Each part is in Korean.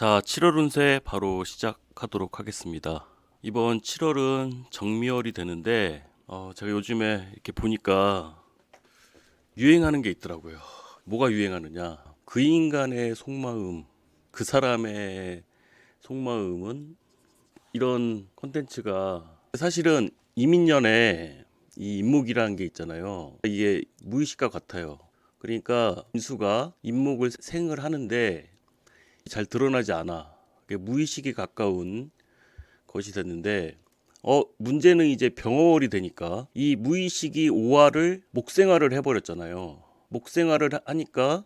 자, 7월 운세 바로 시작하도록 하겠습니다. 이번 7월은 정미월이 되는데 제가 요즘에 이렇게 보니까 유행하는 게 있더라고요. 뭐가 유행하느냐? 그 인간의 속마음, 그 사람의 속마음은 이런 콘텐츠가 사실은 이민년에 이 인목이라는 게 있잖아요. 이게 무의식과 같아요. 그러니까 인수가 인목을 생을 하는데 잘 드러나지 않아. 무의식에 가까운 것이 됐는데 문제는 이제 병월이 되니까 이 무의식이 오화를 목생화를 해버렸잖아요. 목생화를 하니까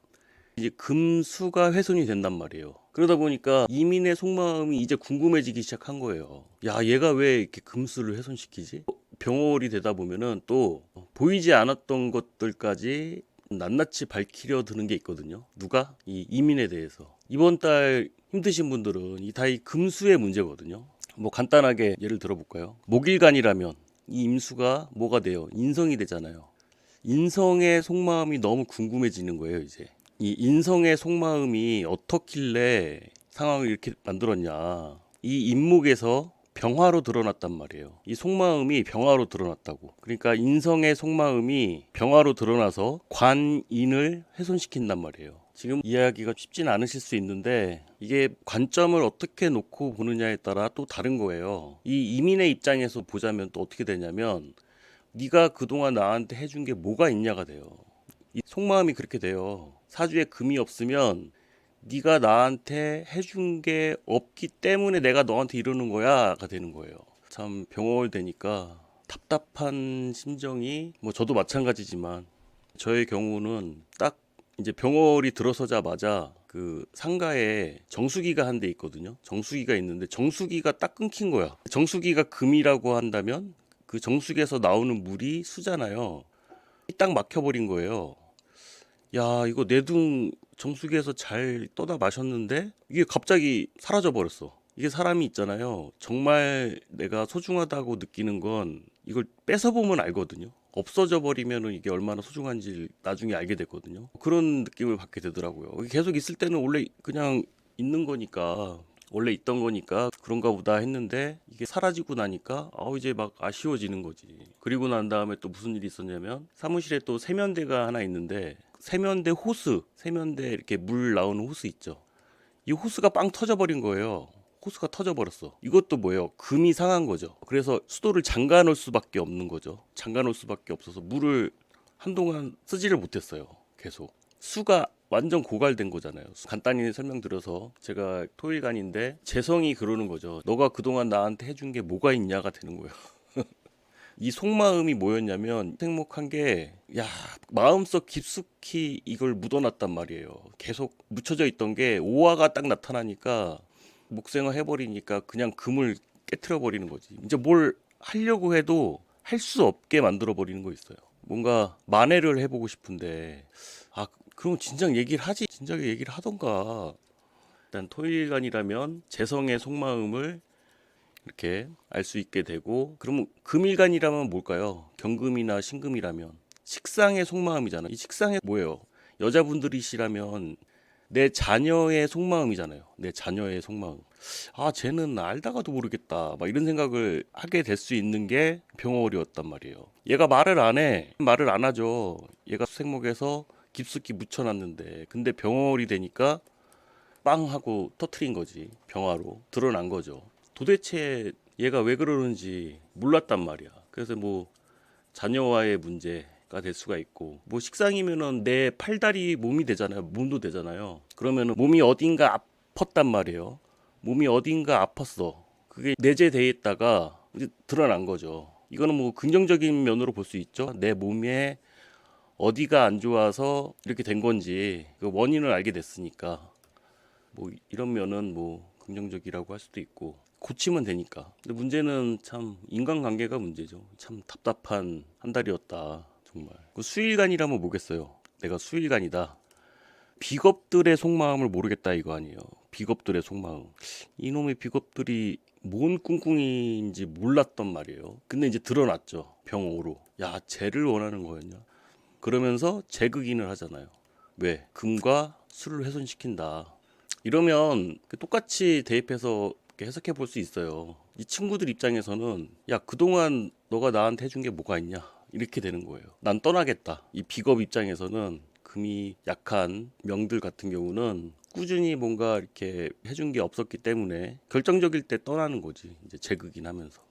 이제 금수가 훼손이 된단 말이에요. 그러다 보니까 이민의 속마음이 이제 궁금해지기 시작한 거예요. 야, 얘가 왜 이렇게 금수를 훼손시키지? 병월이 되다 보면은 또 보이지 않았던 것들까지 낱낱이 밝히려 드는 게 있거든요. 누가? 이 이민에 대해서. 이번 달 힘드신 분들은 이 금수의 문제거든요. 뭐 간단하게 예를 들어볼까요? 목일간이라면 이 임수가 뭐가 돼요? 인성이 되잖아요. 인성의 속마음이 너무 궁금해지는 거예요, 이제. 이 인성의 속마음이 어떻길래 상황을 이렇게 만들었냐. 이 인목에서 병화로 드러났단 말이에요. 이 속마음이 병화로 드러났다고. 그러니까 인성의 속마음이 병화로 드러나서 관인을 훼손시킨단 말이에요. 지금 이해하기가 쉽진 않으실 수 있는데 이게 관점을 어떻게 놓고 보느냐에 따라 또 다른 거예요. 이 이민의 입장에서 보자면 또 어떻게 되냐면 네가 그동안 나한테 해준 게 뭐가 있냐가 돼요. 이 속마음이 그렇게 돼요. 사주에 금이 없으면 네가 나한테 해준 게 없기 때문에 내가 너한테 이러는 거야가 되는 거예요. 참 병월 되니까 답답한 심정이 뭐 저도 마찬가지지만 저의 경우는 딱 이제 병월이 들어서자마자 그 상가에 정수기가 한 대 있거든요. 정수기가 있는데 정수기가 딱 끊긴 거야. 정수기가 금이라고 한다면 그 정수기에서 나오는 물이 수잖아요. 딱 막혀버린 거예요. 야, 이거 내둥 정수기에서 잘 떠다 마셨는데 이게 갑자기 사라져 버렸어. 이게 사람이 있잖아요. 정말 내가 소중하다고 느끼는 건 이걸 뺏어보면 알거든요. 없어져 버리면은 이게 얼마나 소중한지 나중에 알게 됐거든요. 그런 느낌을 받게 되더라고요. 계속 있을 때는 원래 그냥 있는 거니까, 원래 있던 거니까 그런가 보다 했는데 이게 사라지고 나니까 이제 막 아쉬워지는 거지. 그리고 난 다음에 또 무슨 일이 있었냐면 사무실에 또 세면대가 하나 있는데 세면대 호스, 세면대 이렇게 물 나오는 호스 있죠. 이 호스가 빵 터져버린 거예요. 호스가 터져버렸어. 이것도 뭐예요? 금이 상한 거죠. 그래서 수도를 잠가 놓을 수밖에 없는 거죠. 잠가 놓을 수밖에 없어서 물을 한동안 쓰지를 못했어요. 계속. 수가 완전 고갈된 거잖아요. 간단히 설명드려서 제가 토일간인데 재성이 그러는 거죠. 너가 그동안 나한테 해준 게 뭐가 있냐가 되는 거예요. 이 속마음이 뭐였냐면 생목한 게 마음속 깊숙이 이걸 묻어놨단 말이에요. 계속 묻혀져 있던 게 오화가 딱 나타나니까 목생화 해버리니까 그냥 금을 깨트려 버리는 거지. 이제 뭘 하려고 해도 할 수 없게 만들어 버리는 거 있어요. 뭔가 만회를 해보고 싶은데 그럼 진작 얘기를 하지. 진작에 얘기를 하던가. 일단 토일간이라면 재성의 속마음을 이렇게 알 수 있게 되고, 그러면 금일간이라면 뭘까요? 경금이나 신금이라면 식상의 속마음이잖아. 이 식상의 뭐예요? 여자분들이시라면 내 자녀의 속마음이잖아요. 내 자녀의 속마음. 쟤는 알다가도 모르겠다. 막 이런 생각을 하게 될 수 있는 게 병월이었단 말이에요. 얘가 말을 안 해. 말을 안 하죠. 얘가 생목에서 깊숙이 묻혀놨는데, 근데 병월이 되니까 빵 하고 터트린 거지. 병화로 드러난 거죠. 도대체 얘가 왜 그러는지 몰랐단 말이야. 그래서 뭐 자녀와의 문제가 될 수가 있고, 뭐 식상이면은 내 팔다리 몸이 되잖아요. 몸도 되잖아요. 그러면은 몸이 어딘가 아팠단 말이에요. 몸이 어딘가 아팠어. 그게 내재돼 있다가 이제 드러난 거죠. 이거는 뭐 긍정적인 면으로 볼 수 있죠. 내 몸에 어디가 안 좋아서 이렇게 된 건지 그 원인을 알게 됐으니까 뭐 이런 면은 뭐 긍정적이라고 할 수도 있고 고치면 되니까. 근데 문제는 참 인간관계가 문제죠. 참 답답한 한 달이었다 정말. 그 수일간이라면 뭐겠어요. 내가 수일간이다. 비겁들의 속마음을 모르겠다 이거 아니에요. 비겁들의 속마음. 이놈의 비겁들이 뭔 꿍꿍이인지 몰랐단 말이에요. 근데 이제 드러났죠. 병오로. 야, 쟤를 원하는 거였냐. 그러면서 재극인을 하잖아요. 왜? 금과 수를 훼손시킨다. 이러면 똑같이 대입해서 이렇게 해석해 볼 수 있어요. 이 친구들 입장에서는 야, 그동안 너가 나한테 해준 게 뭐가 있냐? 이렇게 되는 거예요. 난 떠나겠다. 이 비겁 입장에서는 금이 약한 명들 같은 경우는 꾸준히 뭔가 이렇게 해준 게 없었기 때문에 결정적일 때 떠나는 거지. 이제 재극인 하면서.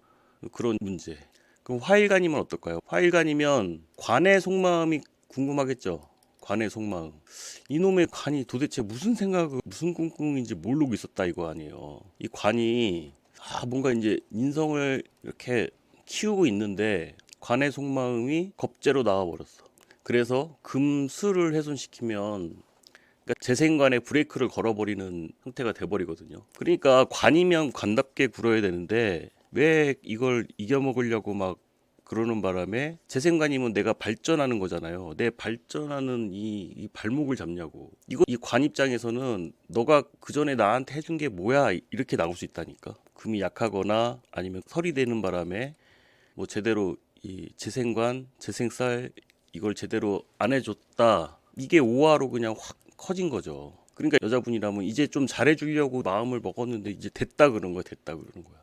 그런 문제. 그럼 화일관이면 어떨까요? 화일관이면 관의 속마음이 궁금하겠죠. 관의 속마음. 이놈의 관이 도대체 무슨 생각을, 무슨 꿍꿍인지 모르고 있었다 이거 아니에요. 이 관이 뭔가 이제 인성을 이렇게 키우고 있는데 관의 속마음이 겁제로 나와버렸어. 그래서 금수를 훼손시키면 그러니까 재생관에 브레이크를 걸어버리는 형태가 돼버리거든요. 그러니까 관이면 관답게 굴어야 되는데 왜 이걸 이겨먹으려고 막 그러는 바람에 재생관이면 내가 발전하는 거잖아요. 내 발전하는 이 발목을 잡냐고. 이거 이 관 입장에서는 너가 그 전에 나한테 해준 게 뭐야 이렇게 나올 수 있다니까. 금이 약하거나 아니면 설이 되는 바람에 뭐 제대로 이 재생관, 재생쌀 이걸 제대로 안 해줬다. 이게 오화로 그냥 확 커진 거죠. 그러니까 여자분이라면 이제 좀 잘해주려고 마음을 먹었는데 이제 됐다 그런 거야, 됐다 그러는 거야.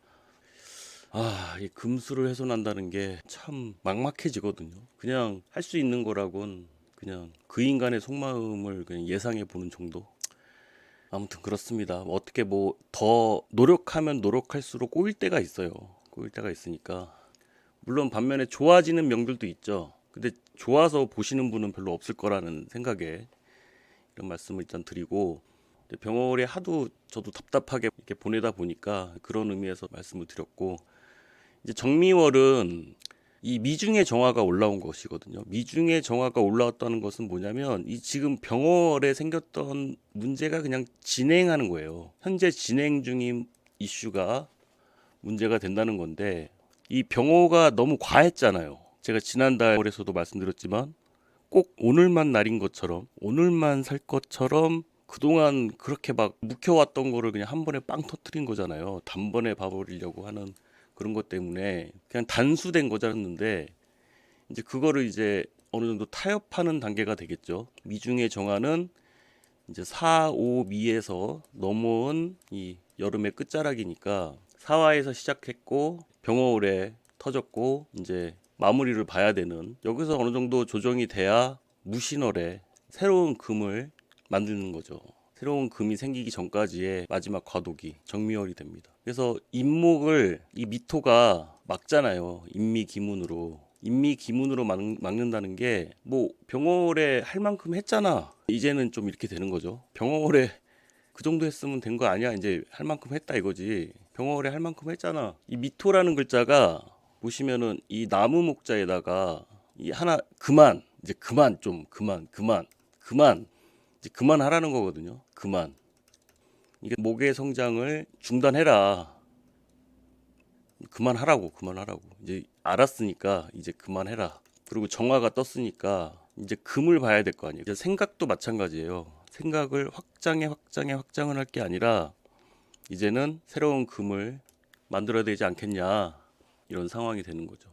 이 금수를 훼손한다는 게 참 막막해지거든요. 그냥 할 수 있는 거라곤 그냥 그 인간의 속마음을 그냥 예상해 보는 정도. 아무튼 그렇습니다. 어떻게 뭐 더 노력하면 노력할수록 꼬일 때가 있어요. 꼬일 때가 있으니까. 물론 반면에 좋아지는 명들도 있죠. 근데 좋아서 보시는 분은 별로 없을 거라는 생각에 이런 말씀을 일단 드리고 병어월에 하도 저도 답답하게 이렇게 보내다 보니까 그런 의미에서 말씀을 드렸고 이제 정미월은 이 미중의 정화가 올라온 것이거든요. 미중의 정화가 올라왔다는 것은 뭐냐면 이 지금 병어월에 생겼던 문제가 그냥 진행하는 거예요. 현재 진행 중인 이슈가 문제가 된다는 건데 이 병호가 너무 과했잖아요. 제가 지난달에서도 말씀드렸지만 꼭 오늘만 날인 것처럼 오늘만 살 것처럼 그동안 그렇게 막 묵혀왔던 거를 그냥 한 번에 빵 터트린 거잖아요. 단번에 봐버리려고 하는 그런 것 때문에 그냥 단수된 거잖는데 이제 그거를 이제 어느 정도 타협하는 단계가 되겠죠. 미중의 정화는 이제 4, 5 미에서 넘어온 이 여름의 끝자락이니까 사화에서 시작했고 병어올에 터졌고 이제 마무리를 봐야 되는 여기서 어느 정도 조정이 돼야 무신월에 새로운 금을 만드는 거죠. 새로운 금이 생기기 전까지의 마지막 과도기 정미월이 됩니다. 그래서 임목을 이 미토가 막잖아요. 임미기문으로. 임미기문으로 막는다는 게 뭐 병월에 할 만큼 했잖아. 이제는 좀 이렇게 되는 거죠. 병월에 그 정도 했으면 된 거 아니야? 이제 할 만큼 했다 이거지. 병월에 할 만큼 했잖아. 이 미토라는 글자가 보시면은 이 나무 목자에다가 이 하나 그만 이제 그만 좀 그만 이제 그만하라는 거거든요. 그만. 이게 목의 성장을 중단해라. 그만하라고. 이제 알았으니까 이제 그만해라. 그리고 정화가 떴으니까 이제 금을 봐야 될 거 아니에요. 이제 생각도 마찬가지예요. 생각을 확장을 할 게 아니라 이제는 새로운 금을 만들어야 되지 않겠냐 이런 상황이 되는 거죠.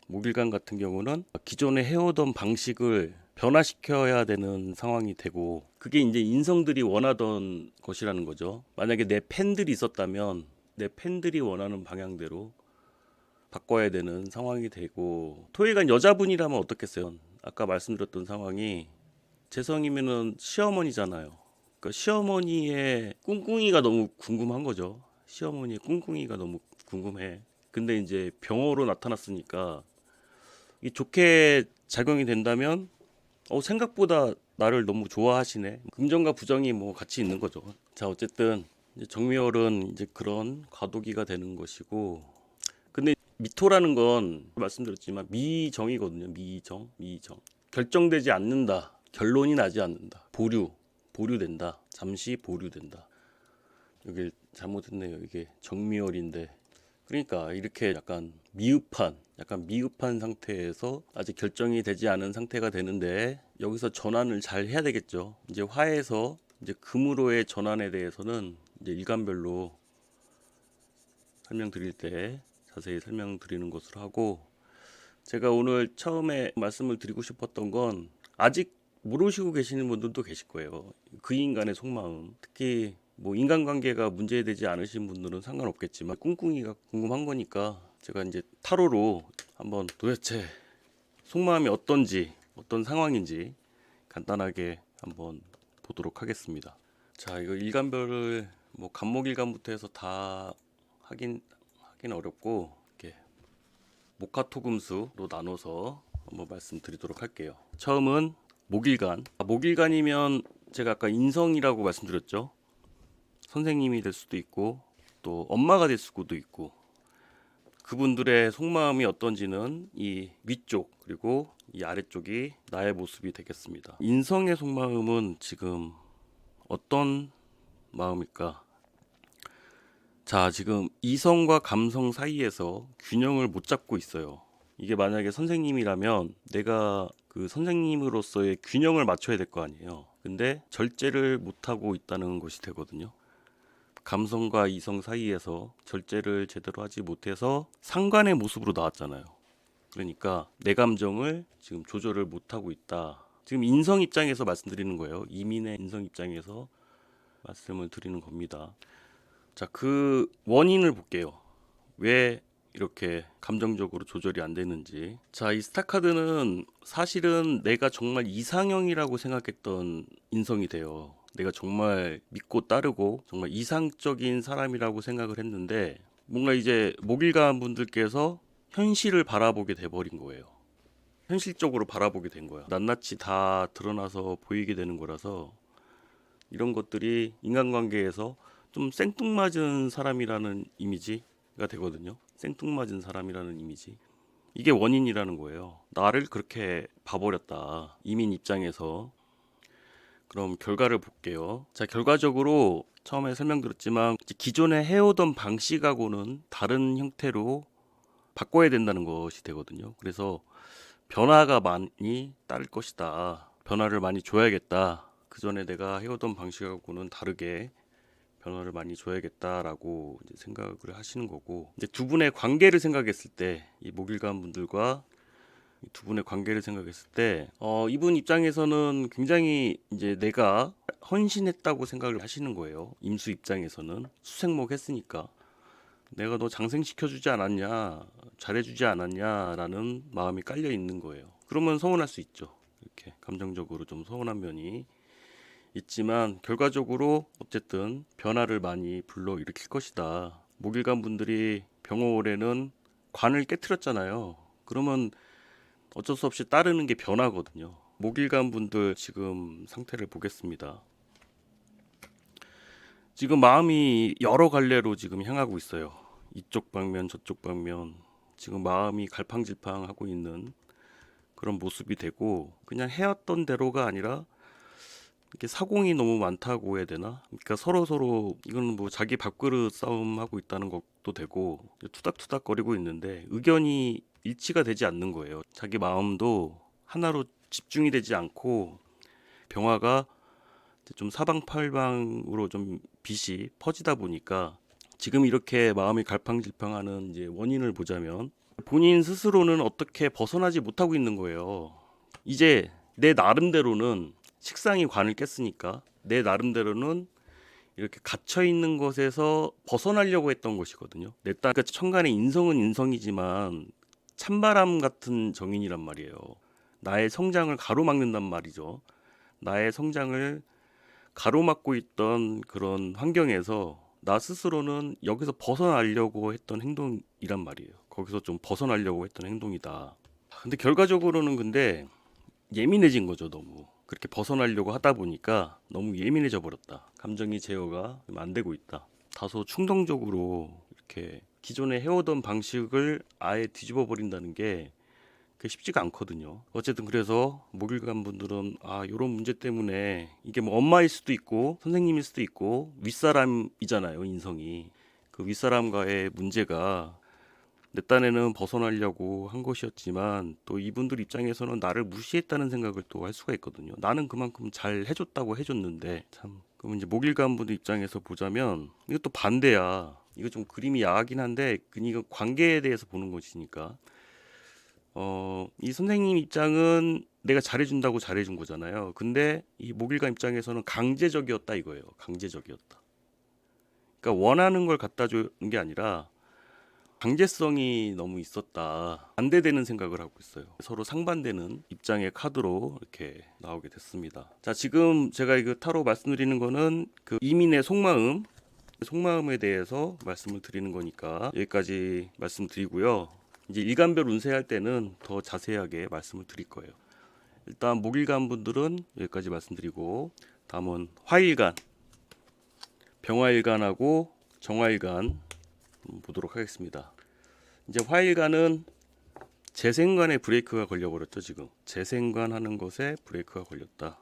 목일관 같은 경우는 기존에 해오던 방식을 변화시켜야 되는 상황이 되고 그게 이제 인성들이 원하던 것이라는 거죠. 만약에 내 팬들이 있었다면 내 팬들이 원하는 방향대로 바꿔야 되는 상황이 되고 토일간 여자분이라면 어떻겠어요? 아까 말씀드렸던 상황이 재성이면은 시어머니잖아요. 그러니까 시어머니의 꿍꿍이가 너무 궁금한 거죠. 시어머니의 꿍꿍이가 너무 궁금해. 근데 이제 병어로 나타났으니까 이 좋게 작용이 된다면 생각보다 나를 너무 좋아하시네. 긍정과 부정이 뭐 같이 있는 거죠. 자, 어쨌든 이제 정미월은 이제 그런 과도기가 되는 것이고 근데 미토라는 건 말씀드렸지만 미정이거든요. 미정. 결정되지 않는다. 결론이 나지 않는다. 보류된다. 잠시 보류된다. 여기 잘못했네요. 이게 정미월인데. 그러니까 이렇게 약간 미흡한 상태에서 아직 결정이 되지 않은 상태가 되는데 여기서 전환을 잘 해야 되겠죠. 이제 화에서 이제 금으로의 전환에 대해서는 이제 일간별로 설명드릴 때 자세히 설명드리는 것으로 하고 제가 오늘 처음에 말씀을 드리고 싶었던 건 아직 모르시고 계시는 분들도 계실 거예요. 그 인간의 속마음. 특히 뭐 인간관계가 문제되지 않으신 분들은 상관없겠지만 꿍꿍이가 궁금한 거니까 제가 이제 타로로 한번 도대체 속마음이 어떤지, 어떤 상황인지 간단하게 한번 보도록 하겠습니다. 자, 이거 일간별을 뭐 간목일간부터 해서 다 하긴 어렵고 이렇게 목화토금수로 나눠서 한번 말씀드리도록 할게요. 처음은 목일간. 목일간이면 제가 아까 인성이라고 말씀드렸죠. 선생님이 될 수도 있고 또 엄마가 될 수도 있고, 그분들의 속마음이 어떤지는 이 위쪽 그리고 이 아래쪽이 나의 모습이 되겠습니다. 인성의 속마음은 지금 어떤 마음일까? 자, 지금 이성과 감성 사이에서 균형을 못 잡고 있어요. 이게 만약에 선생님이라면 내가 그 선생님으로서의 균형을 맞춰야 될 거 아니에요. 근데 절제를 못하고 있다는 것이 되거든요. 감성과 이성 사이에서 절제를 제대로 하지 못해서 상관의 모습으로 나왔잖아요. 그러니까 내 감정을 지금 조절을 못하고 있다. 지금 인성 입장에서 말씀드리는 거예요. 이민의 인성 입장에서 말씀을 드리는 겁니다. 자, 그 원인을 볼게요. 왜 이렇게 감정적으로 조절이 안 되는지. 자, 이 스타카드는 사실은 내가 정말 이상형이라고 생각했던 인성이 돼요. 내가 정말 믿고 따르고 정말 이상적인 사람이라고 생각을 했는데 뭔가 이제 목일간 분들께서 현실을 바라보게 돼버린 거예요. 현실적으로 바라보게 된 거야. 낱낱이 다 드러나서 보이게 되는 거라서 이런 것들이 인간관계에서 좀 생뚱맞은 사람이라는 이미지가 되거든요. 생뚱맞은 사람이라는 이미지. 이게 원인이라는 거예요. 나를 그렇게 봐버렸다. 이민 입장에서. 그럼 결과를 볼게요. 자, 결과적으로 처음에 설명드렸지만 기존에 해오던 방식하고는 다른 형태로 바꿔야 된다는 것이 되거든요. 그래서 변화가 많이 따를 것이다. 변화를 많이 줘야겠다. 그 전에 내가 해오던 방식하고는 다르게 변화를 많이 줘야겠다라고 이제 생각을 하시는 거고, 이제 두 분의 관계를 생각했을 때, 이 목일간 분들과 두 분의 관계를 생각했을 때, 이분 입장에서는 굉장히 이제 내가 헌신했다고 생각을 하시는 거예요. 임수 입장에서는 수생목 했으니까 내가 너 장생시켜주지 않았냐, 잘해주지 않았냐라는 마음이 깔려 있는 거예요. 그러면 서운할 수 있죠. 이렇게 감정적으로 좀 서운한 면이 있지만 결과적으로 어쨌든 변화를 많이 불러일으킬 것이다. 목일간 분들이 병호월에는 관을 깨트렸잖아요. 그러면 어쩔 수 없이 따르는 게 변화거든요. 목일간 분들 지금 상태를 보겠습니다. 지금 마음이 여러 갈래로 지금 향하고 있어요. 이쪽 방면 저쪽 방면 지금 마음이 갈팡질팡하고 있는 그런 모습이 되고, 그냥 해왔던 대로가 아니라 이렇게 사공이 너무 많다고 해야 되나? 그러니까 서로 이거는 뭐 자기 밥그릇 싸움하고 있다는 것도 되고, 투닥투닥거리고 있는데 의견이 일치가 되지 않는 거예요. 자기 마음도 하나로 집중이 되지 않고 병화가 좀 사방팔방으로 좀 빛이 퍼지다 보니까 지금 이렇게 마음이 갈팡질팡하는 이제 원인을 보자면 본인 스스로는 어떻게 벗어나지 못하고 있는 거예요. 이제 내 나름대로는 식상이 관을 깼으니까 내 나름대로는 이렇게 갇혀 있는 것에서 벗어나려고 했던 것이거든요. 그러니까 천간의 인성은 인성이지만 찬바람 같은 정인이란 말이에요. 나의 성장을 가로막는단 말이죠. 나의 성장을 가로막고 있던 그런 환경에서 나 스스로는 여기서 벗어나려고 했던 행동이란 말이에요. 거기서 좀 벗어나려고 했던 행동이다. 근데 결과적으로는 근데 예민해진 거죠, 너무. 그렇게 벗어나려고 하다 보니까 너무 예민해져 버렸다. 감정이 제어가 안 되고 있다. 다소 충동적으로 이렇게 기존에 해오던 방식을 아예 뒤집어 버린다는 게 그게 쉽지가 않거든요. 어쨌든 그래서 목일간 분들은 이런 문제 때문에 이게 뭐 엄마일 수도 있고 선생님일 수도 있고 윗사람이잖아요, 인성이. 그 윗사람과의 문제가 내 딴에는 벗어나려고 한 것이었지만 또 이분들 입장에서는 나를 무시했다는 생각을 또 할 수가 있거든요. 나는 그만큼 잘 해줬다고 해줬는데 참. 그럼 이제 목일간 분들 입장에서 보자면 이것도 반대야. 이거 좀 그림이 야하긴 한데 이거 관계에 대해서 보는 것이니까. 이 선생님 입장은 내가 잘해준다고 잘해준 거잖아요. 근데 이 목일간 입장에서는 강제적이었다 이거예요. 강제적이었다. 그러니까 원하는 걸 갖다 주는 게 아니라 강제성이 너무 있었다. 반대되는 생각을 하고 있어요. 서로 상반되는 입장의 카드로 이렇게 나오게 됐습니다. 자, 지금 제가 이거 타로 말씀드리는 거는 그 이민의 속마음에 대해서 말씀을 드리는 거니까 여기까지 말씀드리고요. 이제 일간별 운세할 때는 더 자세하게 말씀을 드릴 거예요. 일단 목일간 분들은 여기까지 말씀드리고, 다음은 화일간, 병화일간하고 정화일간 보도록 하겠습니다. 이제 화일간은 재생관에 브레이크가 걸려버렸죠. 지금 재생관 하는 것에 브레이크가 걸렸다.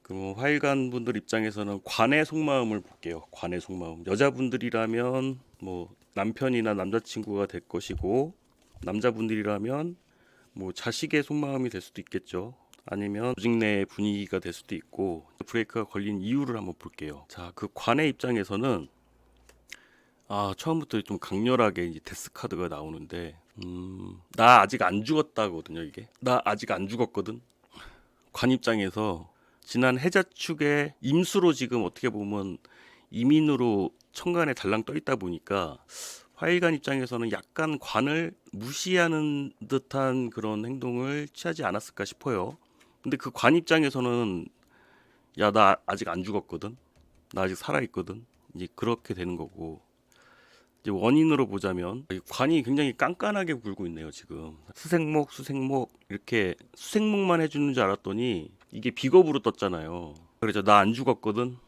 그럼 화일간 분들 입장에서는 관의 속마음을 볼게요. 관의 속마음. 여자분들이라면 뭐 남편이나 남자친구가 될 것이고, 남자분들이라면 뭐 자식의 속마음이 될 수도 있겠죠. 아니면 조직 내 분위기가 될 수도 있고, 브레이크가 걸린 이유를 한번 볼게요. 자, 그 관의 입장에서는 처음부터 좀 강렬하게 이제 데스 카드가 나오는데, 나 아직 안 죽었다거든요. 이게 나 아직 안 죽었거든. 관 입장에서 지난 해자축의 임수로 지금 어떻게 보면 이민으로 천간에 달랑 떠 있다 보니까 화일간 입장에서는 약간 관을 무시하는 듯한 그런 행동을 취하지 않았을까 싶어요. 근데 그 관 입장에서는 야, 나 아직 안 죽었거든. 나 아직 살아있거든. 이제 그렇게 되는 거고, 이제 원인으로 보자면 이 관이 굉장히 깐깐하게 굴고 있네요. 지금 수생목 이렇게 수생목만 해주는 줄 알았더니 이게 비겁으로 떴잖아요. 그래서 나 안 죽었거든.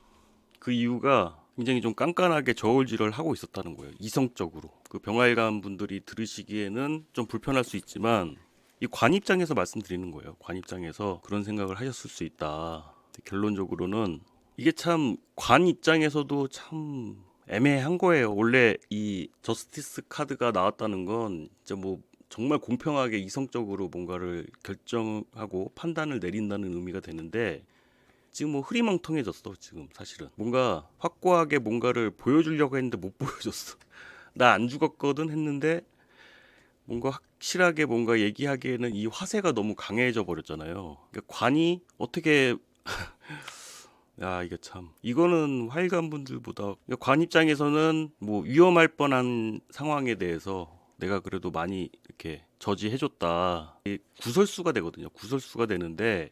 그 이유가 굉장히 좀 깐깐하게 저울질을 하고 있었다는 거예요. 이성적으로. 그 병화일간 분들이 들으시기에는 좀 불편할 수 있지만 이 관 입장에서 말씀드리는 거예요. 관 입장에서 그런 생각을 하셨을 수 있다. 결론적으로는 이게 참 관 입장에서도 참 애매한 거예요. 원래 이 저스티스 카드가 나왔다는 건 진짜 뭐 정말 공평하게 이성적으로 뭔가를 결정하고 판단을 내린다는 의미가 되는데, 지금 뭐 흐리멍텅해졌어. 지금 사실은 뭔가 확고하게 뭔가를 보여주려고 했는데 못 보여줬어. 나 안 죽었거든 했는데 뭔가 확실하게 뭔가 얘기하기에는 이 화세가 너무 강해져 버렸잖아요. 그러니까 관이 어떻게 야, 이게 참 이거는 화일관 분들보다, 그러니까 관 입장에서는 뭐 위험할 뻔한 상황에 대해서 내가 그래도 많이 이렇게 저지해줬다, 구설수가 되거든요. 구설수가 되는데,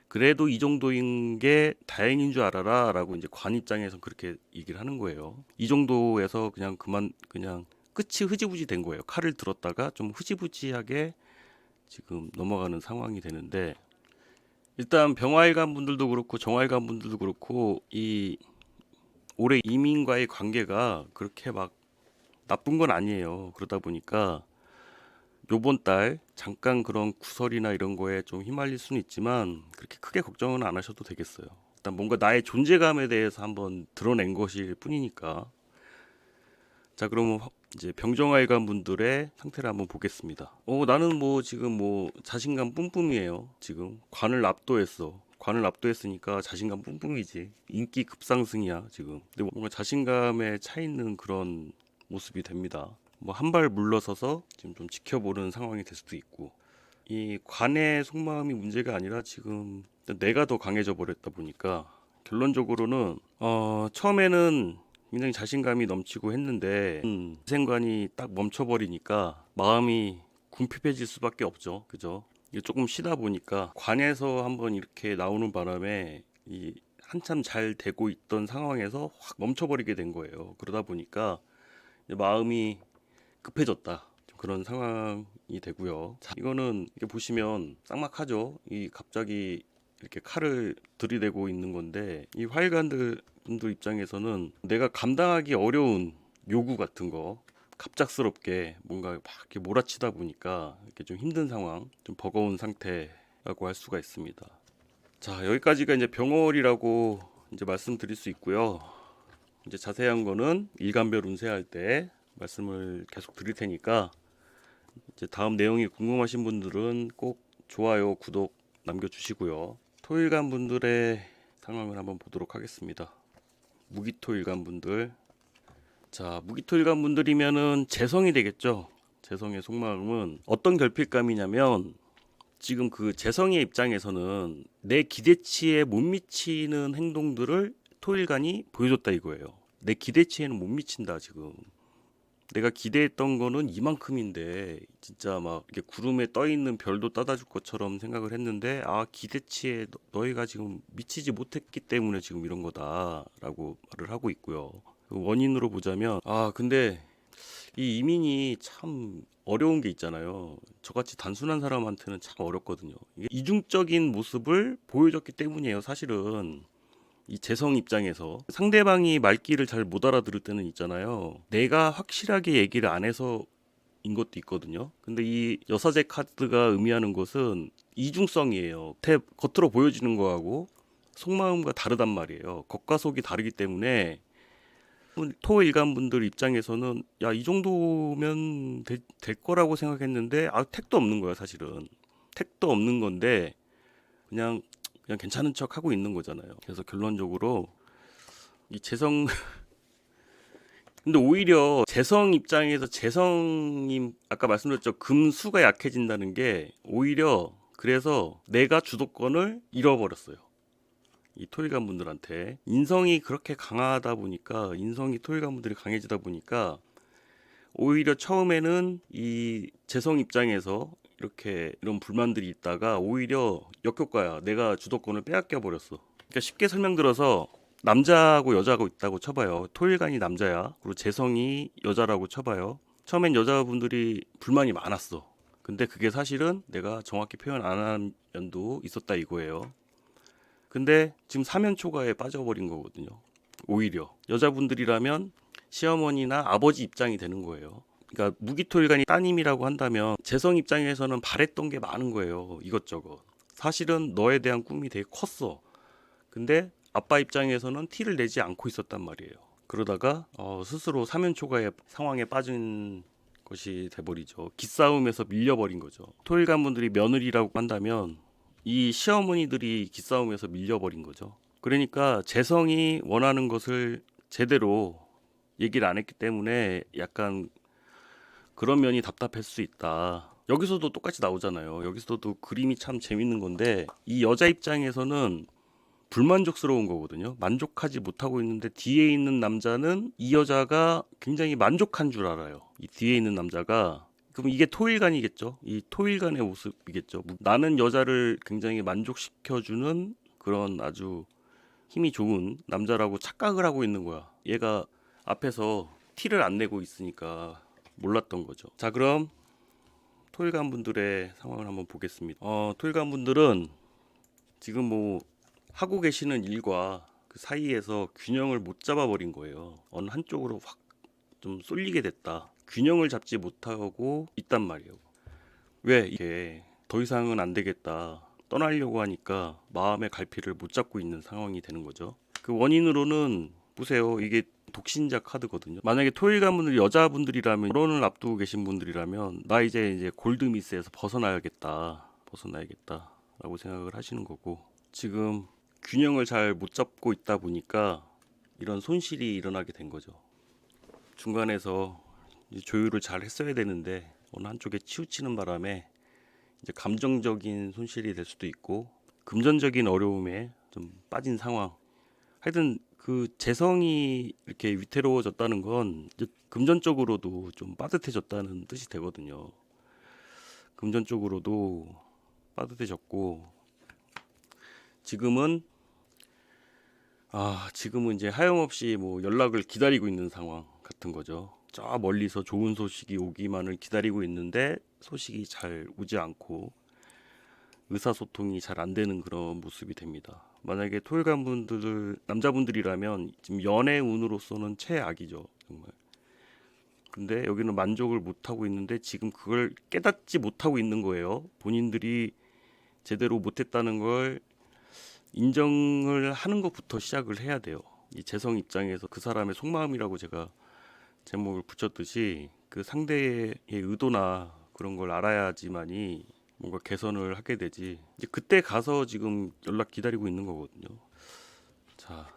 그래도 이 정도인 게 다행인 줄 알아라 라고 이제 관 입장에서 그렇게 얘기를 하는 거예요. 이 정도에서 그냥 끝이 흐지부지 된 거예요. 칼을 들었다가 좀 흐지부지하게 지금 넘어가는 상황이 되는데, 일단 병화일관 분들도 그렇고 정화일관 분들도 그렇고 이 올해 이민과의 관계가 그렇게 막 나쁜 건 아니에요. 그러다 보니까 요번 달 잠깐 그런 구설이나 이런 거에 좀 휘말릴 수는 있지만 그렇게 크게 걱정은 안 하셔도 되겠어요. 일단 뭔가 나의 존재감에 대해서 한번 드러낸 것일 뿐이니까. 자, 그러면 이제 병정화일관 분들의 상태를 한번 보겠습니다. 나는 뭐 지금 뭐 자신감 뿜뿜이에요. 지금 관을 압도했어. 관을 압도했으니까 자신감 뿜뿜이지. 인기 급상승이야 지금. 근데 뭔가 자신감에 차 있는 그런 모습이 됩니다. 뭐 한 발 물러서서 지금 좀 지켜보는 상황이 될 수도 있고, 이 관의 속마음이 문제가 아니라 지금 내가 더 강해져 버렸다 보니까 결론적으로는 처음에는 굉장히 자신감이 넘치고 했는데 생관이 딱 멈춰버리니까 마음이 궁핍해질 수밖에 없죠. 그죠? 이게 조금 쉬다 보니까 관에서 한번 이렇게 나오는 바람에 이 한참 잘 되고 있던 상황에서 확 멈춰버리게 된 거예요. 그러다 보니까 이제 마음이 급해졌다. 좀 그런 상황이 되고요. 자, 이거는 이렇게 보시면 쌍막하죠. 이 갑자기 이렇게 칼을 들이대고 있는 건데, 이 화일관들 분들 입장에서는 내가 감당하기 어려운 요구 같은 거 갑작스럽게 뭔가 막 이렇게 몰아치다 보니까 이렇게 좀 힘든 상황, 좀 버거운 상태라고 할 수가 있습니다. 자, 여기까지가 이제 병월이라고 이제 말씀드릴 수 있고요. 이제 자세한 거는 일간별 운세할 때 말씀을 계속 드릴 테니까, 이제 다음 내용이 궁금하신 분들은 꼭 좋아요, 구독 남겨주시고요. 토일간 분들의 상황을 한번 보도록 하겠습니다. 무기토일간 분들. 자, 무기토일간 분들이면은 재성이 되겠죠. 재성의 속마음은 어떤 결핍감이냐면, 지금 그 재성의 입장에서는 내 기대치에 못 미치는 행동들을 토일간이 보여줬다 이거예요. 내 기대치에는 못 미친다 지금. 내가 기대했던 거는 이만큼인데 진짜 막 이렇게 구름에 떠 있는 별도 따다 줄 것처럼 생각을 했는데 기대치에 너희가 지금 미치지 못했기 때문에 지금 이런 거다라고 말을 하고 있고요. 그 원인으로 보자면 근데 이 이민이 참 어려운 게 있잖아요. 저같이 단순한 사람한테는 참 어렵거든요. 이게 이중적인 모습을 보여줬기 때문이에요. 사실은 이 재성 입장에서 상대방이 말귀를 잘 못 알아들을 때는 있잖아요. 내가 확실하게 얘기를 안 해서인 것도 있거든요. 근데 이 여사제 카드가 의미하는 것은 이중성이에요. 겉으로 보여지는 거하고 속마음과 다르단 말이에요. 겉과 속이 다르기 때문에 토일간 분들 입장에서는 이 정도면 될 거라고 생각했는데 택도 없는 거야 사실은. 택도 없는 건데 그냥 괜찮은 척 하고 있는 거잖아요. 그래서 결론적으로 이 재성 근데 오히려 재성 입장에서 재성님 아까 말씀드렸죠. 금수가 약해진다는 게 오히려 그래서 내가 주도권을 잃어버렸어요. 이 토일간 분들한테 인성이 그렇게 강하다 보니까 인성이 토일간 분들이 강해지다 보니까 오히려 처음에는 이 재성 입장에서 이렇게 이런 불만들이 있다가 오히려 역효과야. 내가 주도권을 빼앗겨 버렸어. 그러니까 쉽게 설명들어서 남자하고 여자하고 있다고 쳐봐요. 토일간이 남자야. 그리고 재성이 여자라고 쳐봐요. 처음엔 여자분들이 불만이 많았어. 근데 그게 사실은 내가 정확히 표현 안 한 면도 있었다 이거예요. 근데 지금 사면초가에 빠져버린 거거든요. 오히려 여자분들이라면 시어머니나 아버지 입장이 되는 거예요. 그러니까 무기토일간이 따님이라고 한다면 재성 입장에서는 바랬던 게 많은 거예요. 이것저것. 사실은 너에 대한 꿈이 되게 컸어. 근데 아빠 입장에서는 티를 내지 않고 있었단 말이에요. 그러다가 스스로 사면초가의 상황에 빠진 것이 돼버리죠. 기싸움에서 밀려버린 거죠. 토일간 분들이 며느리라고 한다면 이 시어머니들이 기싸움에서 밀려버린 거죠. 그러니까 재성이 원하는 것을 제대로 얘기를 안 했기 때문에 약간 그런 면이 답답할 수 있다. 여기서도 똑같이 나오잖아요. 여기서도 그림이 참 재밌는 건데 이 여자 입장에서는 불만족스러운 거거든요. 만족하지 못하고 있는데 뒤에 있는 남자는 이 여자가 굉장히 만족한 줄 알아요. 이 뒤에 있는 남자가 그럼 이게 토일간이겠죠. 이 토일간의 모습이겠죠. 나는 여자를 굉장히 만족시켜주는 그런 아주 힘이 좋은 남자라고 착각을 하고 있는 거야. 얘가 앞에서 티를 안 내고 있으니까 몰랐던 거죠. 자, 그럼 토일간 분들의 상황을 한번 보겠습니다. 토일간 분들은 지금 뭐 하고 계시는 일과 그 사이에서 균형을 못 잡아버린 거예요. 어느 한쪽으로 확 좀 쏠리게 됐다. 균형을 잡지 못하고 있단 말이에요. 왜 이게 더 이상은 안 되겠다. 떠나려고 하니까 마음의 갈피를 못 잡고 있는 상황이 되는 거죠. 그 원인으로는 보세요. 이게 독신자 카드거든요. 만약에 토일간 분들이 여자분들이라면 결혼을 앞두고 계신 분들이라면 나 이제 골드미스에서 벗어나야겠다라고 생각을 하시는 거고 지금 균형을 잘 못 잡고 있다 보니까 이런 손실이 일어나게 된 거죠. 중간에서 이제 조율을 잘 했어야 되는데 어느 한쪽에 치우치는 바람에 이제 감정적인 손실이 될 수도 있고 금전적인 어려움에 좀 빠진 상황. 하여튼 그 재성이 이렇게 위태로워졌다는 건 이제 금전적으로도 좀 빠듯해졌다는 뜻이 되거든요. 금전적으로도 빠듯해졌고 지금은 이제 하염없이 뭐 연락을 기다리고 있는 상황 같은 거죠. 저 멀리서 좋은 소식이 오기만을 기다리고 있는데 소식이 잘 오지 않고 의사소통이 잘 안 되는 그런 모습이 됩니다. 만약에 토일간 분들 남자분들이라면 지금 연애 운으로서는 최악이죠, 정말. 근데 여기는 만족을 못 하고 있는데 지금 그걸 깨닫지 못하고 있는 거예요. 본인들이 제대로 못했다는 걸 인정을 하는 것부터 시작을 해야 돼요. 이 재성 입장에서 그 사람의 속마음이라고 제가 제목을 붙였듯이 그 상대의 의도나 그런 걸 알아야지만이 뭔가 개선을 하게 되지. 이제 그때 가서 지금 연락 기다리고 있는 거거든요. 자,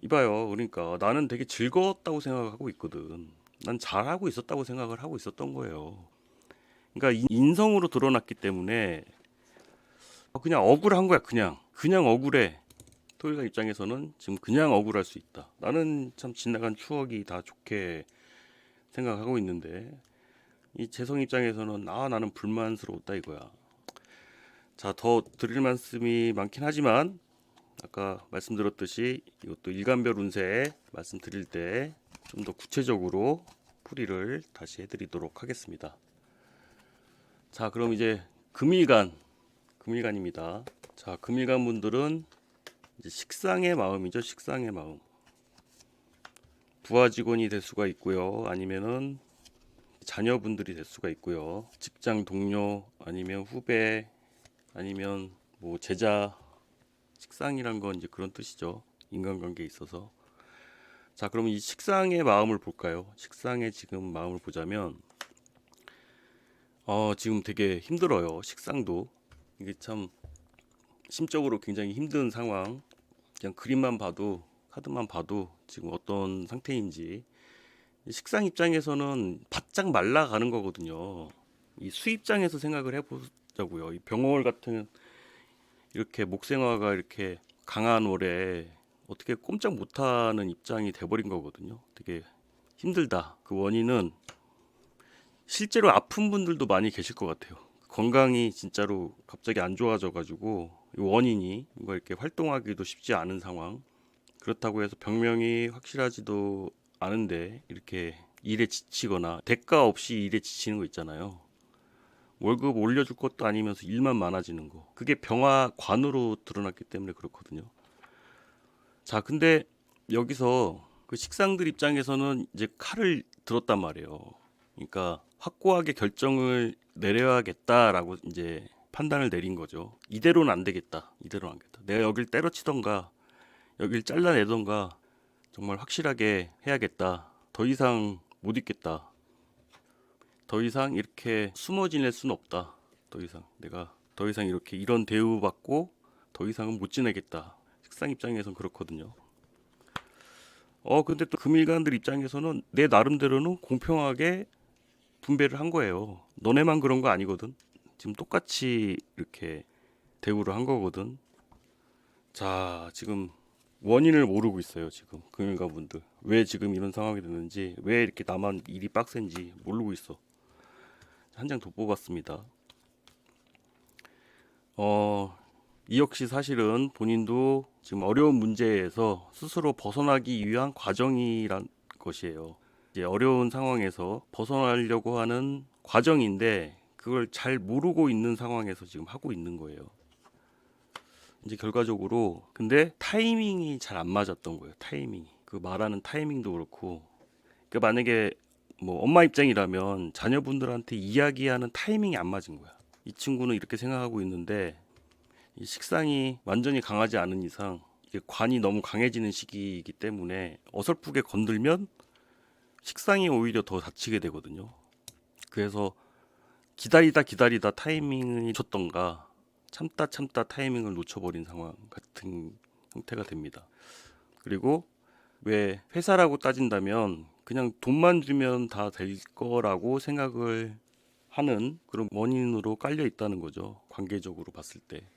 이봐요. 그러니까 나는 되게 즐거웠다고 생각하고 있거든. 난 잘하고 있었다고 생각을 하고 있었던 거예요. 그러니까 인성으로 드러났기 때문에 그냥 억울한 거야. 그냥 억울해. 토일관 입장에서는 지금 그냥 억울할 수 있다. 나는 참 지나간 추억이 다 좋게 생각하고 있는데 이 재성 입장에서는 나는 불만스러웠다 이거야. 자, 더 드릴 말씀이 많긴 하지만 아까 말씀드렸듯이 이것도 일간별 운세 말씀드릴 때 좀 더 구체적으로 풀이를 다시 해드리도록 하겠습니다. 자, 그럼 이제 금일간입니다. 자, 금일간 분들은 이제 식상의 마음이죠. 식상의 마음. 부하 직원이 될 수가 있고요. 아니면은 자녀분들이 될 수가 있고요. 직장 동료 아니면 후배 아니면 뭐 제자. 식상이란 건 이제 그런 뜻이죠. 인간관계에 있어서. 자, 그럼 이 식상의 마음을 볼까요? 식상의 지금 마음을 보자면 지금 되게 힘들어요. 식상도. 이게 참 심적으로 굉장히 힘든 상황. 그냥 그림만 봐도 카드만 봐도 지금 어떤 상태인지. 식상 입장에서는 바짝 말라가는 거거든요. 이 수 입장에서 생각을 해보자고요. 이 병월 같은 이렇게 목생화가 이렇게 강한 월에 어떻게 꼼짝 못하는 입장이 돼버린 거거든요. 되게 힘들다. 그 원인은 실제로 아픈 분들도 많이 계실 것 같아요. 건강이 진짜로 갑자기 안 좋아져가지고 이 원인이 뭔가 이렇게 활동하기도 쉽지 않은 상황. 그렇다고 해서 병명이 확실하지도 않은데 이렇게 일에 지치거나 대가 없이 일에 지치는 거 있잖아요. 월급 올려줄 것도 아니면서 일만 많아지는 거. 그게 병화관으로 드러났기 때문에 그렇거든요. 자, 근데 여기서 그 식상들 입장에서는 이제 칼을 들었단 말이에요. 그러니까 확고하게 결정을 내려야겠다라고 이제 판단을 내린 거죠. 이대로는 안 되겠다. 이대로는 안 되겠다. 내가 여길 때려치던가 여길 잘라내던가 정말 확실하게 해야겠다. 더 이상 못 있겠다. 더 이상 이렇게 숨어 지낼 수는 없다. 더 이상 내가 더 이상 이렇게 이런 대우받고 더 이상은 못 지내겠다. 식상 입장에선 그렇거든요. 근데 또 금일간들 입장에서는 내 나름대로는 공평하게 분배를 한 거예요. 너네만 그런 거 아니거든. 지금 똑같이 이렇게 대우를 한 거거든. 자, 지금 원인을 모르고 있어요. 지금 금일간 분들 왜 지금 이런 상황이 됐는지, 왜 이렇게 나만 일이 빡센지 모르고 있어. 한 장 더 뽑았습니다. 이 역시 사실은 본인도 지금 어려운 문제에서 스스로 벗어나기 위한 과정이란 것이에요. 이제 어려운 상황에서 벗어나려고 하는 과정인데 그걸 잘 모르고 있는 상황에서 지금 하고 있는 거예요. 이제 결과적으로 근데 타이밍이 잘 안 맞았던 거예요. 타이밍이. 그 말하는 타이밍도 그렇고. 그 만약에 뭐 엄마 입장이라면 자녀분들한테 이야기하는 타이밍이 안 맞은 거야. 이 친구는 이렇게 생각하고 있는데 이 식상이 완전히 강하지 않은 이상 이게 관이 너무 강해지는 시기이기 때문에 어설프게 건들면 식상이 오히려 더 다치게 되거든요. 그래서 기다리다 타이밍을 놓쳤던가 참다 타이밍을 놓쳐버린 상황 같은 형태가 됩니다. 그리고 왜 회사라고 따진다면 그냥 돈만 주면 다 될 거라고 생각을 하는 그런 원인으로 깔려 있다는 거죠. 관계적으로 봤을 때.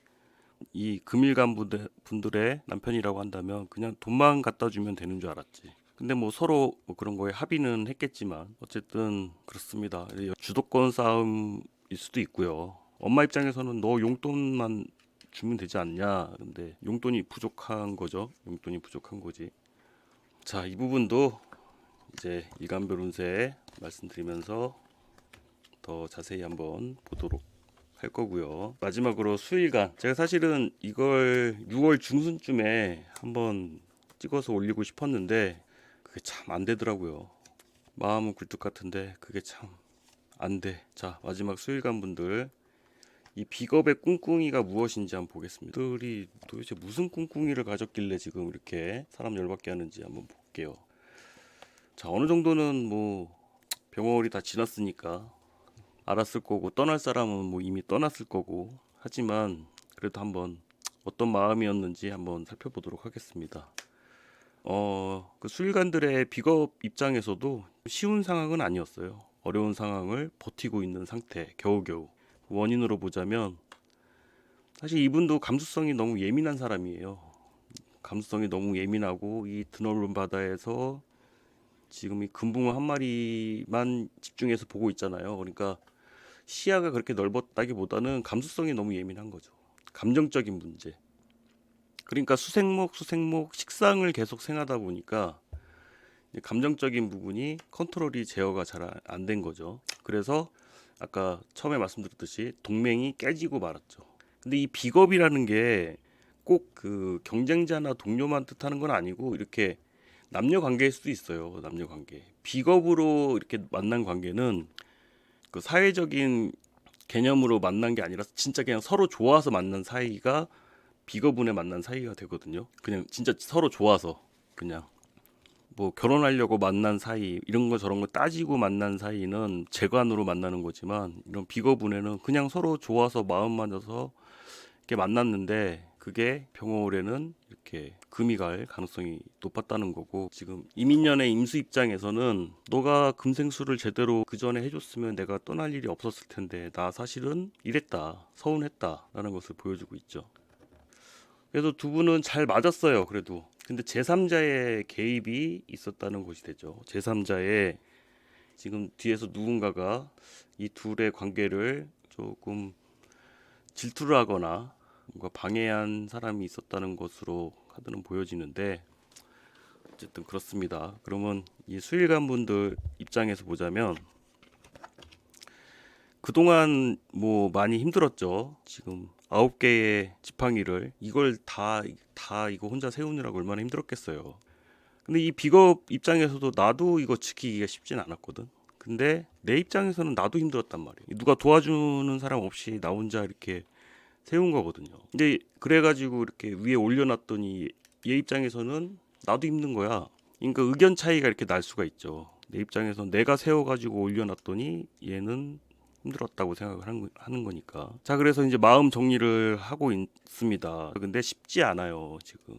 이 금일간 분들의 남편이라고 한다면 그냥 돈만 갖다 주면 되는 줄 알았지. 근데 뭐 서로 뭐 그런 거에 합의는 했겠지만 어쨌든 그렇습니다. 주도권 싸움일 수도 있고요. 엄마 입장에서는 너 용돈만 주면 되지 않냐. 근데 용돈이 부족한 거죠. 용돈이 부족한 거지. 자, 이 부분도 이제 일간별 운세 말씀드리면서 더 자세히 한번 보도록 할 거고요. 마지막으로 수일간. 제가 사실은 이걸 6월 중순쯤에 한번 찍어서 올리고 싶었는데 그게 참 안 되더라고요. 마음은 굴뚝 같은데 그게 참 안 돼. 자, 마지막 수일간 분들. 이 비겁의 꿍꿍이가 무엇인지 한번 보겠습니다. 들이 도대체 무슨 꿍꿍이를 가졌길래 지금 이렇게 사람 열받게 하는지 한번 볼게요. 자, 어느 정도는 뭐 병월이 다 지났으니까 알았을 거고 떠날 사람은 뭐 이미 떠났을 거고 하지만 그래도 한번 어떤 마음이었는지 한번 살펴보도록 하겠습니다. 그 수일간들의 비겁 입장에서도 쉬운 상황은 아니었어요. 어려운 상황을 버티고 있는 상태, 겨우겨우. 원인으로 보자면 사실 이분도 감수성이 너무 예민한 사람이에요. 감수성이 너무 예민하고 이 드넓은 바다에서 지금 이 금붕어 한 마리만 집중해서 보고 있잖아요. 그러니까 시야가 그렇게 넓었다기보다는 감수성이 너무 예민한 거죠. 감정적인 문제. 그러니까 수생목 식상을 계속 생하다 보니까 감정적인 부분이 컨트롤이 제어가 잘 안 된 거죠. 그래서 아까 처음에 말씀드렸듯이 동맹이 깨지고 말았죠. 근데 이 비겁이라는 게 꼭 그 경쟁자나 동료만 뜻하는 건 아니고 이렇게 남녀 관계일 수도 있어요. 남녀 관계. 비겁으로 이렇게 만난 관계는 그 사회적인 개념으로 만난 게 아니라 진짜 그냥 서로 좋아서 만난 사이가 비거분에 만난 사이가 되거든요. 그냥 진짜 서로 좋아서 그냥 뭐 결혼하려고 만난 사이 이런 거 저런 거 따지고 만난 사이는 재관으로 만나는 거지만 이런 비거분에는 그냥 서로 좋아서 마음 맞아서 이렇게 만났는데 그게 병어올해는 이렇게 금이 갈 가능성이 높았다는 거고 지금 이민년의 임수 입장에서는 너가 금생수를 제대로 그 전에 해줬으면 내가 떠날 일이 없었을 텐데 나 사실은 이랬다 서운했다라는 것을 보여주고 있죠. 그래서 두 분은 잘 맞았어요. 그래도 근데 제3자의 개입이 있었다는 것이 되죠. 제3자의 지금 뒤에서 누군가가 이 둘의 관계를 조금 질투를 하거나 뭔가 방해한 사람이 있었다는 것으로 카드는 보여지는데 어쨌든 그렇습니다. 그러면 이 수일간 분들 입장에서 보자면 그동안 뭐 많이 힘들었죠. 지금 9개의 지팡이를 이걸 다 이거 혼자 세우느라고 얼마나 힘들었겠어요. 근데 이 비겁 입장에서도 나도 이거 지키기가 쉽진 않았거든. 근데 내 입장에서는 나도 힘들었단 말이에요. 누가 도와주는 사람 없이 나 혼자 이렇게 세운 거거든요. 근데 그래가지고 이렇게 위에 올려놨더니 얘 입장에서는 나도 힘든 거야. 그러니까 의견 차이가 이렇게 날 수가 있죠. 내 입장에서 내가 세워가지고 올려놨더니 얘는 힘들었다고 생각을 하는 거니까. 자, 그래서 이제 마음 정리를 하고 있습니다. 근데 쉽지 않아요, 지금.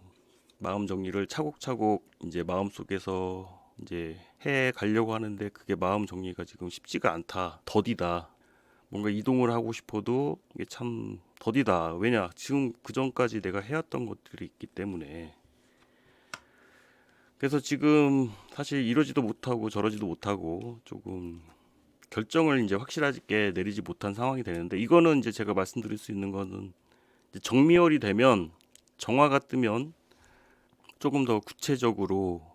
마음 정리를 차곡차곡 이제 마음속에서 이제 해 가려고 하는데 그게 마음 정리가 지금 쉽지가 않다. 더디다. 뭔가 이동을 하고 싶어도 이게 참 더디다. 왜냐? 지금 그 전까지 내가 해왔던 것들이 있기 때문에. 그래서 지금 사실 이러지도 못하고 저러지도 못하고 조금 결정을 이제 확실하게 내리지 못한 상황이 되는데 이거는 이제 제가 말씀드릴 수 있는 거는 이제 정미월이 되면 정화가 뜨면 조금 더 구체적으로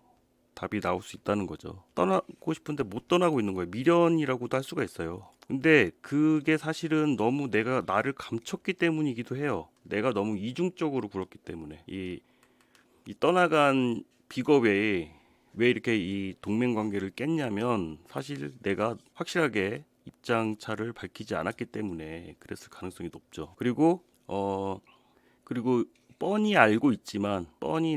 답이 나올 수 있다는 거죠. 떠나고 싶은데 못 떠나고 있는 거예요. 미련이라고도 할 수가 있어요. 근데 그게 사실은 너무 내가 나를 감췄기 때문이기도 해요. 내가 너무 이중적으로 굴었기 때문에 이 떠나간 비겁에 왜 이렇게 이 동맹 관계를 깼냐면 사실 내가 확실하게 입장차를 밝히지 않았기 때문에 그랬을 가능성이 높죠. 그리고 뻔히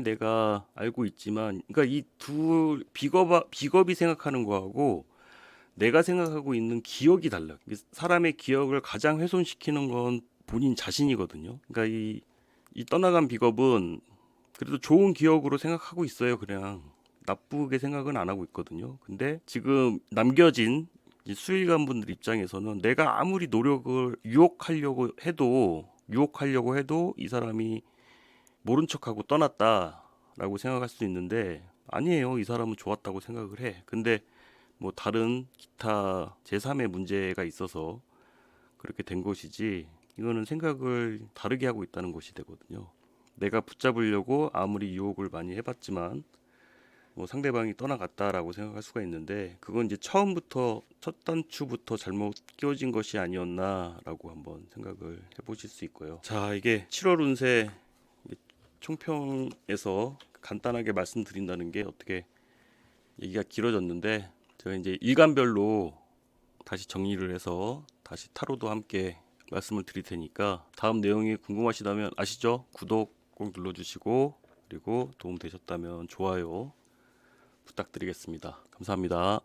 내가 알고 있지만 그러니까 이 둘 비겁이 생각하는 거하고 내가 생각하고 있는 기억이 달라. 사람의 기억을 가장 훼손시키는 건 본인 자신이거든요. 그러니까 이 떠나간 비겁은 그래도 좋은 기억으로 생각하고 있어요. 그냥 나쁘게 생각은 안 하고 있거든요. 근데 지금 남겨진 이 수의관 분들 입장에서는 내가 아무리 노력을 유혹하려고 해도 이 사람이 모른 척하고 떠났다라고 생각할 수 있는데 아니에요. 이 사람은 좋았다고 생각을 해. 근데 뭐 다른 기타 제3의 문제가 있어서 그렇게 된 것이지 이거는 생각을 다르게 하고 있다는 것이 되거든요. 내가 붙잡으려고 아무리 유혹을 많이 해봤지만 뭐 상대방이 떠나갔다라고 생각할 수가 있는데 그건 이제 처음부터 첫 단추부터 잘못 끼워진 것이 아니었나라고 한번 생각을 해보실 수 있고요. 자, 이게 7월 운세 총평에서 간단하게 말씀드린다는 게 어떻게 얘기가 길어졌는데 제가 이제 일간별로 다시 정리를 해서 다시 타로도 함께 말씀을 드릴 테니까 다음 내용이 궁금하시다면 아시죠? 구독 꼭 눌러주시고 그리고 도움 되셨다면 좋아요 부탁드리겠습니다. 감사합니다.